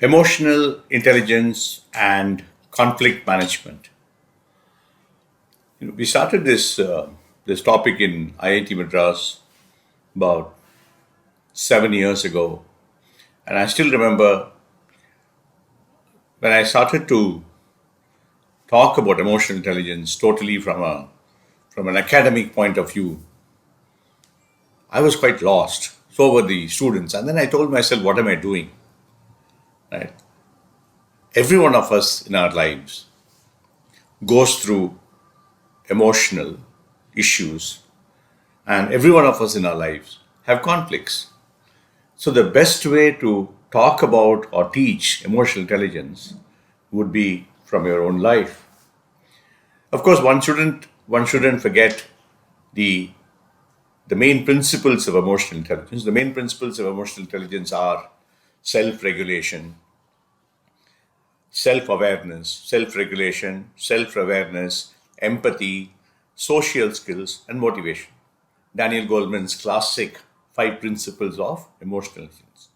Emotional intelligence and conflict management. We started this topic in IIT Madras about 7 years ago, and I still remember when I started to talk about emotional intelligence totally from an academic point of view. I was quite lost. So were the students, and then I told myself, "What am I doing?" Right? Every one of us in our lives goes through emotional issues, and every one of us in our lives have conflicts. So, the best way to talk about or teach emotional intelligence would be from your own life. Of course, one shouldn't forget the the main principles of emotional intelligence. The main principles of emotional intelligence are self-regulation, self-awareness, empathy, social skills, and motivation. Daniel Goleman's classic five principles of emotional intelligence.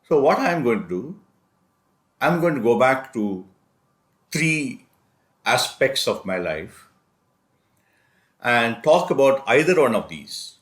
So, what I'm going to do, I'm going to go back to three aspects of my life and talk about either one of these.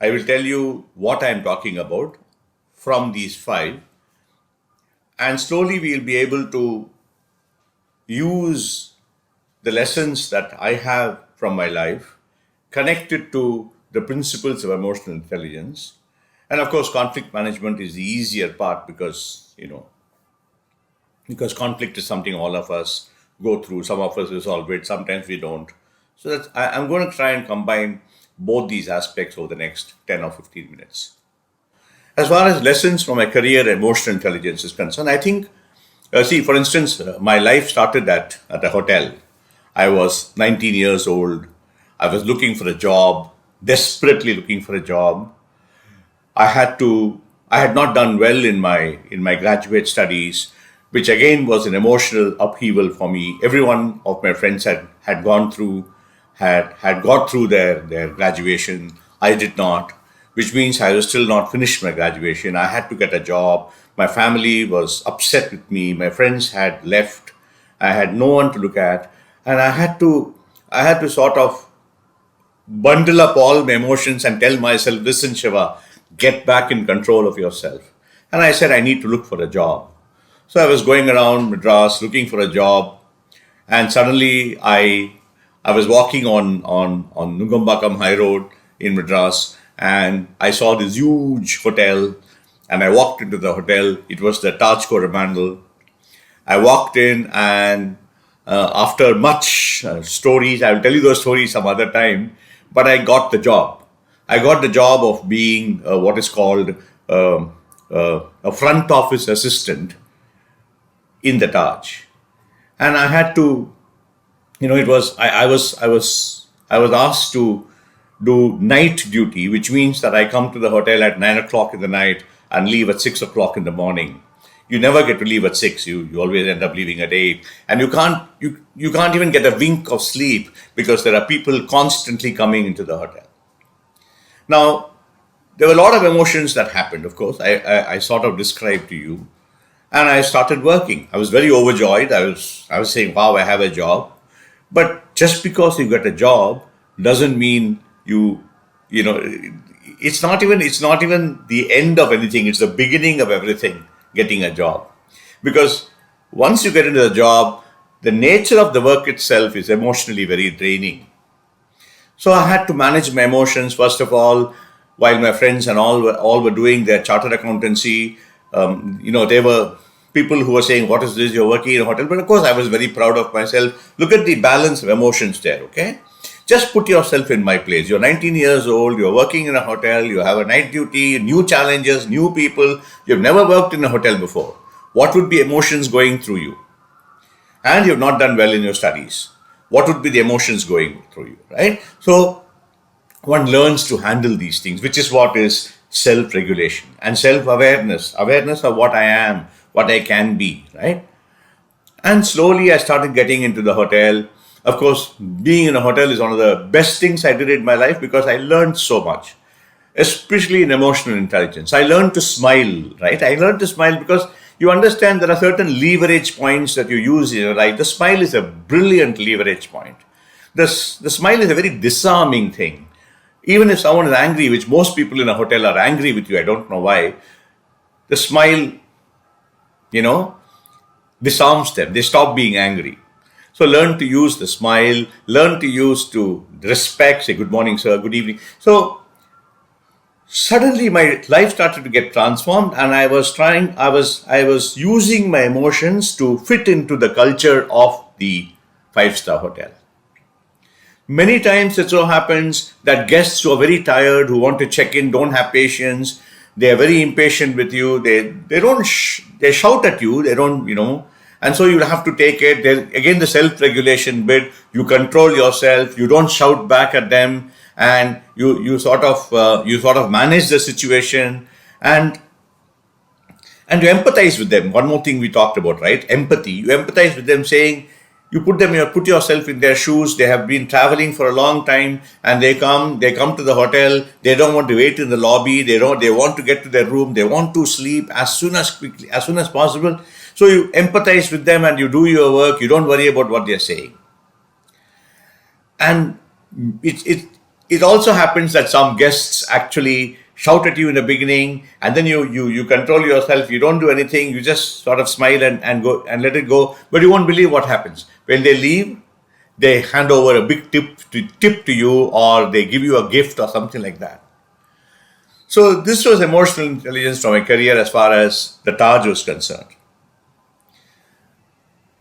I will tell you what I'm talking about from these five, and slowly we'll be able to use the lessons that I have from my life connected to the principles of emotional intelligence. And of course, conflict management is the easier part because conflict is something all of us go through. Some of us resolve it, sometimes we don't. So I'm going to try and combine both these aspects over the next 10 or 15 minutes. As far as lessons from my career, emotional intelligence is concerned, I think, see, for instance, my life started at a hotel. I was 19 years old. I was looking for a job, desperately looking for a job. I had to. I had not done well in my graduate studies, which again was an emotional upheaval for me. Every one of my friends had gone through, had got through their graduation. I did not, which means I was still not finished my graduation. I had to get a job. My family was upset with me. My friends had left. I had no one to look at, and I had to sort of bundle up all my emotions and tell myself, "Listen, Shiva, get back in control of yourself." And I said, "I need to look for a job." So I was going around Madras looking for a job, and suddenly I was walking on Nugambakam High Road in Madras, and I saw this huge hotel, and I walked into the hotel. It was the Taj Coromandel. I walked in, and after much stories, I will tell you those stories some other time, but I got the job. I got the job of being what is called a front office assistant in the Taj. And I had to, it was, I was asked to do night duty, which means that I come to the hotel at 9 o'clock in the night and leave at 6 o'clock in the morning. You never get to leave at six. You always end up leaving at 8, and you can't even get a wink of sleep because there are people constantly coming into the hotel. Now, there were a lot of emotions that happened. Of course, I sort of described to you, and I started working. I was very overjoyed. I was saying, "Wow, I have a job." But just because you get a job doesn't mean you know it's not even the end of anything. It's the beginning of everything, getting a job. Because once you get into the job, the nature of the work itself is emotionally very draining. So I had to manage my emotions first of all, while my friends and all were doing their chartered accountancy. They were people who were saying, "What is this? You're working in a hotel." But of course, I was very proud of myself. Look at the balance of emotions there. Okay, just put yourself in my place. You're 19 years old. You're working in a hotel. You have a night duty, new challenges, new people. You've never worked in a hotel before. What would be emotions going through you? And you've not done well in your studies. What would be the emotions going through you, right? So one learns to handle these things, which is what is self regulation and self awareness of what I am, what I can be, right? And slowly I started getting into the hotel. Of course, being in a hotel is one of the best things I did in my life because I learned so much. especially in emotional intelligence. I learned to smile, right? I learned to smile because you understand there are certain leverage points that you use in your life. The smile is a brilliant leverage point. The smile is a very disarming thing. Even if someone is angry, which most people in a hotel are angry with you, I don't know why, the smile, you know, disarms them. They stop being angry. So learn to use the smile, learn to use to respect, say good morning, sir, good evening. So suddenly my life started to get transformed, and I was using my emotions to fit into the culture of the five-star hotel. Many times it so happens that guests who are very tired, who want to check in, don't have patience. They are very impatient with you. They don't they shout at you. They don't, and so you have to take it. There again, the self-regulation bit. You control yourself. You don't shout back at them, and you sort of manage the situation, and you empathize with them. One more thing we talked about, right? Empathy. You empathize with them, saying, you put yourself in their shoes. They have been traveling for a long time, and they come to the hotel. They don't want to wait in the lobby. They want to get to their room. They want to sleep as soon as possible. So you empathize with them and you do your work. You don't worry about what they're saying. And it also happens that some guests actually shout at you in the beginning, and then you control yourself. You don't do anything. You just sort of smile and go and let it go. But you won't believe what happens when they leave. They hand over a big tip to you, or they give you a gift or something like that. So this was emotional intelligence from my career as far as the Taj was concerned.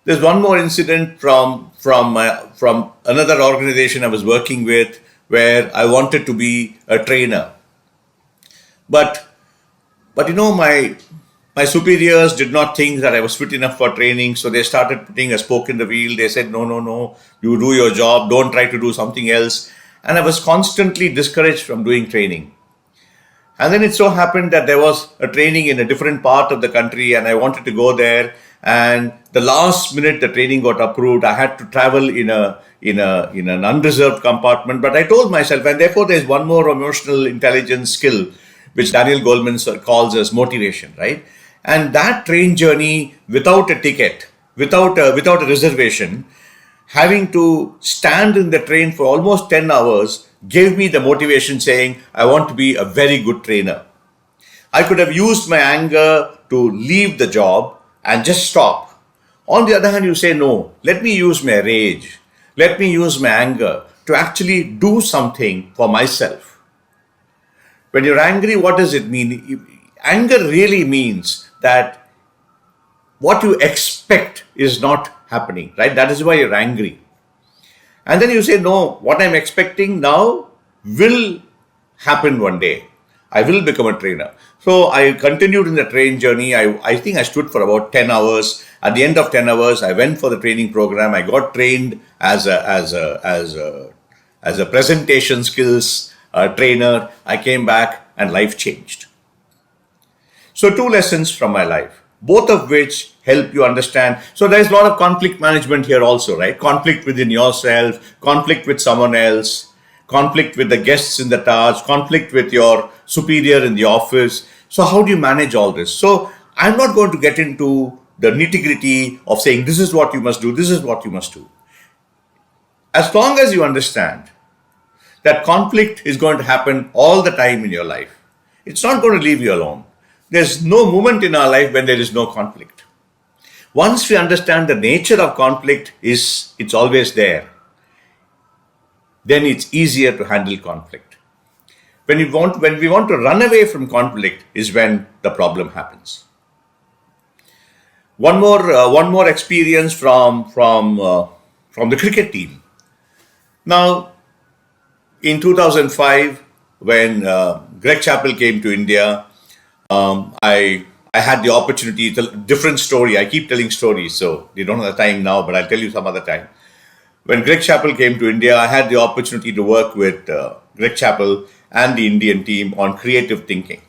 There's one more incident from another organization I was working with, where I wanted to be a trainer. But my superiors did not think that I was fit enough for training, so they started putting a spoke in the wheel. They said, no, you do your job, don't try to do something else. And I was constantly discouraged from doing training. And then it so happened that there was a training in a different part of the country, and I wanted to go there. And the last minute, the training got approved. I had to travel in an unreserved compartment. But I told myself, and therefore there's one more emotional intelligence skill, which Daniel Goleman calls as motivation, right? And that train journey without a ticket, without a reservation, having to stand in the train for almost 10 hours gave me the motivation, saying, I want to be a very good trainer. I could have used my anger to leave the job and just stop. On the other hand, you say, no, let me use my rage. Let me use my anger to actually do something for myself. When you're angry, what does it mean? Anger really means that what you expect is not happening, right? That is why you're angry. And then you say, no, what I'm expecting now will happen one day. I will become a trainer. So I continued in the train journey. I think I stood for about 10 hours. At the end of 10 hours, I went for the training program. I got trained as a presentation skills trainer. I came back and life changed. So 2 lessons from my life, both of which help you understand. So there's a lot of conflict management here also, right? Conflict within yourself, conflict with someone else, conflict with the guests in the Taj, conflict with your superior in the office. So how do you manage all this? So I'm not going to get into the nitty-gritty of saying this is what you must do, this is what you must do. As long as you understand that conflict is going to happen all the time in your life, it's not going to leave you alone. There's no moment in our life when there is no conflict. Once we understand the nature of conflict it's always there, then it's easier to handle conflict. When we want to run away from conflict is when the problem happens. One more experience from the cricket team. Now, in 2005, when Greg Chappell came to India, I had the opportunity. It's a different story. I keep telling stories, so you don't have the time now, but I'll tell you some other time. When Greg Chappell came to India, I had the opportunity to work with Greg Chappell and the Indian team on creative thinking.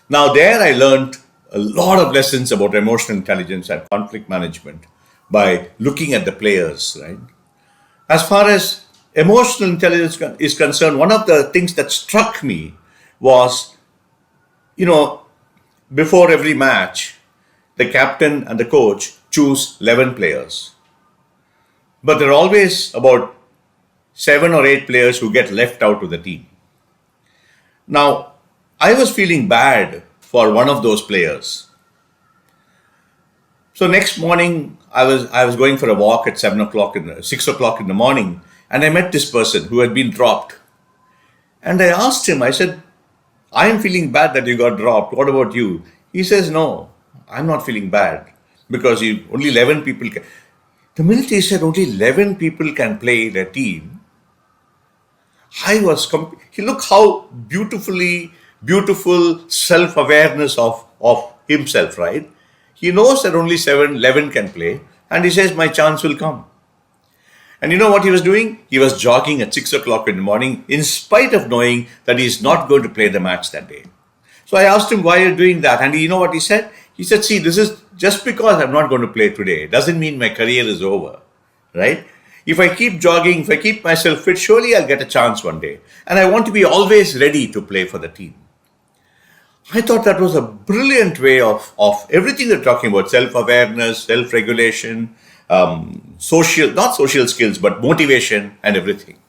Now there I learned a lot of lessons about emotional intelligence and conflict management by looking at the players, right? As far as emotional intelligence is concerned, one of the things that struck me was, you know, before every match, the captain and the coach choose 11 players. But there are always about 7 or 8 players who get left out of the team. Now, I was feeling bad for one of those players. So next morning, I was going for a walk at 6 o'clock in the morning, and I met this person who had been dropped. And I asked him, I said, I am feeling bad that you got dropped. What about you? He says, no, I'm not feeling bad because only 11 people can. The minute he said only 11 people can play in a team, look how beautiful self-awareness of himself, right? He knows that only 11 can play, and he says, my chance will come. And you know what he was doing? He was jogging at 6 o'clock in the morning, in spite of knowing that he's not going to play the match that day. So I asked him, why are you doing that? And you know what he said? He said, see, this is just because I'm not going to play today. It doesn't mean my career is over, right? If I keep jogging, if I keep myself fit, surely I'll get a chance one day. And I want to be always ready to play for the team. I thought that was a brilliant way of everything they're talking about: self-awareness, self-regulation, not social skills, but motivation and everything.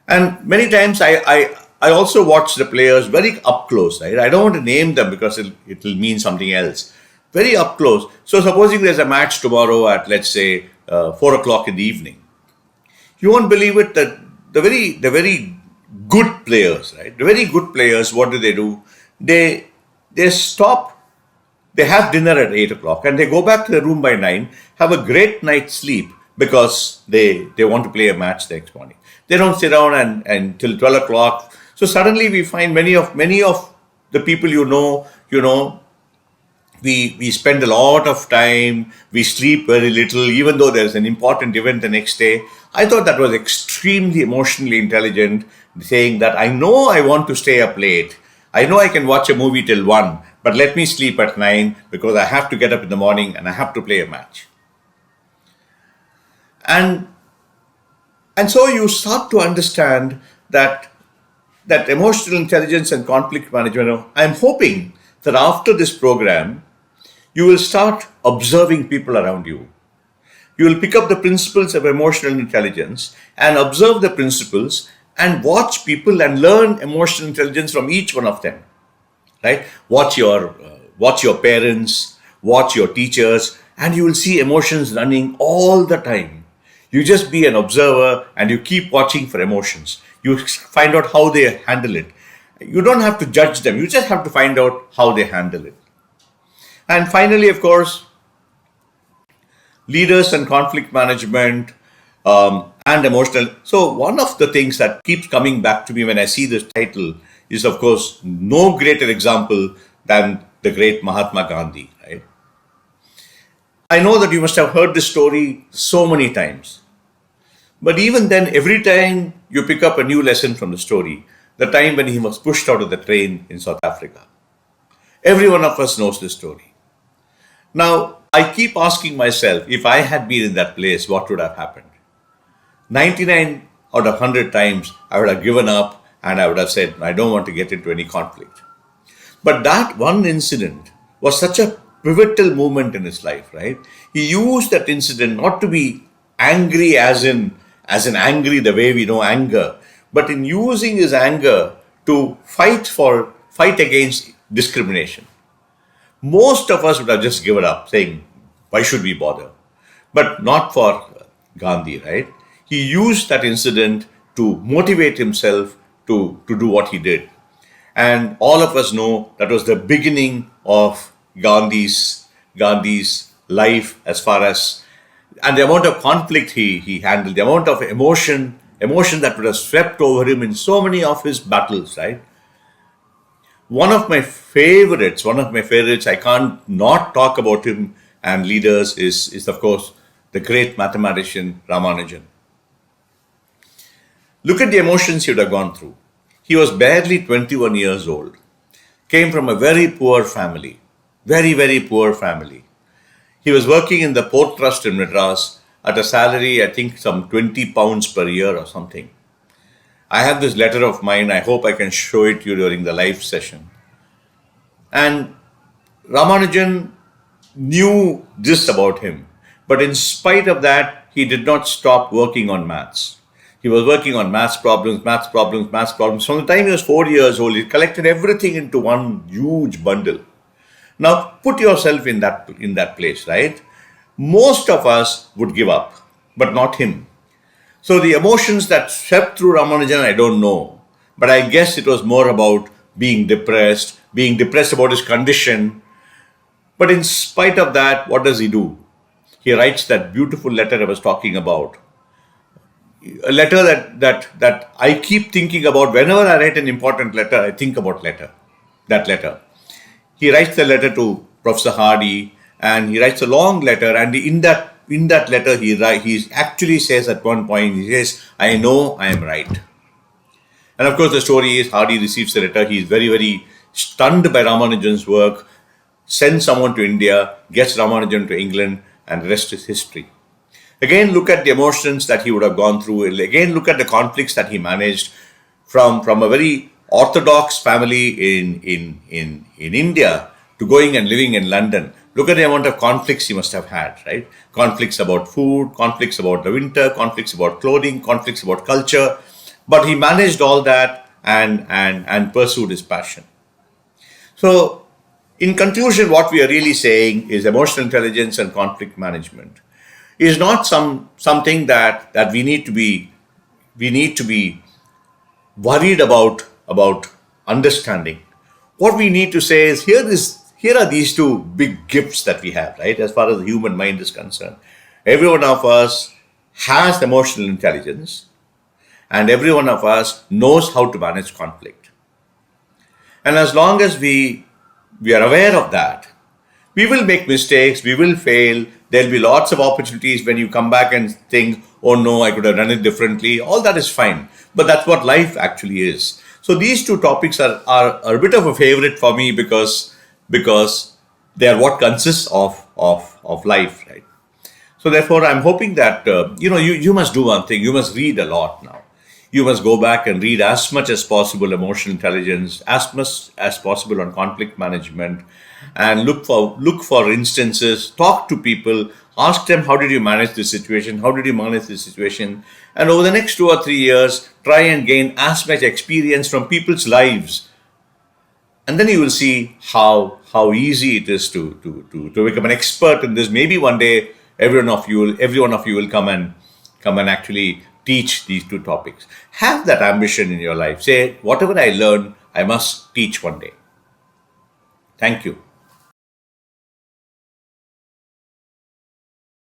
And many times I also watch the players very up close, right? I don't want to name them because it will mean something else. Very up close. So supposing there's a match tomorrow at, let's say, 4 o'clock in the evening. You won't believe it that the very good players, right? The very good players, what do? They stop, they have dinner at 8 o'clock and they go back to their room by 9, have a great night's sleep because they want to play a match the next morning. They don't sit down and till 12 o'clock. So suddenly we find many of the people we spend a lot of time, we sleep very little, even though there's an important event the next day. I thought that was extremely emotionally intelligent, saying that I know I want to stay up late. I know I can watch a movie till 1, but let me sleep at 9 because I have to get up in the morning and I have to play a match. And so you start to understand that emotional intelligence and conflict management. I'm hoping that after this program, you will start observing people around you. You will pick up the principles of emotional intelligence and observe the principles and watch people and learn emotional intelligence from each one of them, right? Watch your parents, watch your teachers, and you will see emotions running all the time. You just be an observer and you keep watching for emotions. You find out how they handle it. You don't have to judge them. You just have to find out how they handle it. And finally, of course, leaders and conflict management, and emotional. So one of the things that keeps coming back to me when I see this title is, of course, no greater example than the great Mahatma Gandhi, right? I know that you must have heard this story so many times. But even then, every time you pick up a new lesson from the story, the time when he was pushed out of the train in South Africa. Every one of us knows this story. Now, I keep asking myself, if I had been in that place, what would have happened? 99 out of 100 times, I would have given up and I would have said, I don't want to get into any conflict. But that one incident was such a pivotal moment in his life, right? He used that incident not to be angry as in angry the way we know anger, but in using his anger to fight against discrimination. Most of us would have just given up, saying, why should we bother? But not for Gandhi, right? He used that incident to motivate himself to do what he did. And all of us know that was the beginning of Gandhi's life, as far as, and the amount of conflict he handled, the amount of emotion that would have swept over him in so many of his battles, right? One of my favorites, I can't not talk about him and leaders is of course the great mathematician Ramanujan. Look at the emotions he would have gone through. He was barely 21 years old, came from a very poor family, very, very poor family. He was working in the port trust in Madras, at a salary, I think some 20 pounds per year or something. I have this letter of mine. I hope I can show it to you during the live session. And Ramanujan knew this about him. But in spite of that, he did not stop working on maths. He was working on maths problems, maths problems, maths problems. From the time he was 4 years old, he collected everything into one huge bundle. Now, put yourself in that place, right? Most of us would give up, but not him. So the emotions that swept through Ramanujan, I don't know. But I guess it was more about being depressed about his condition. But in spite of that, what does he do? He writes that beautiful letter I was talking about. A letter that I keep thinking about. Whenever I write an important letter, I think about that letter. He writes the letter to Professor Hardy, and he writes a long letter. And in that letter, he actually says at one point, he says, "I know I am right." And of course, the story is Hardy receives the letter. He is very, very stunned by Ramanujan's work, sends someone to India, gets Ramanujan to England, and the rest is history. Again, look at the emotions that he would have gone through. Again, look at the conflicts that he managed from a very orthodox family in India to going and living in London. Look at the amount of conflicts he must have had, right? Conflicts about food, conflicts about the winter, conflicts about clothing, conflicts about culture. But he managed all that and pursued his passion. So, in conclusion, what we are really saying is emotional intelligence and conflict management is not something that we need to be worried about understanding. What we need to say is here are these two big gifts that we have, right? As far as the human mind is concerned, every one of us has emotional intelligence, and every one of us knows how to manage conflict. And as long as we are aware of that, we will make mistakes, we will fail. There'll be lots of opportunities when you come back and think, "Oh no, I could have done it differently." All that is fine. But that's what life actually is. So these two topics are a bit of a favorite for me because they are what consists of life, right? So therefore, I'm hoping that, you must do one thing. You must read a lot now. You must go back and read as much as possible emotional intelligence, as much as possible on conflict management, and look for instances, talk to people, ask them, how did you manage this situation? How did you manage this situation? And over the next 2 or 3 years, try and gain as much experience from people's lives. And then you will see how easy it is to become an expert in this. Maybe one day every one of you will come and actually teach these two topics. Have that ambition in your life. Say, whatever I learn, I must teach one day. Thank you.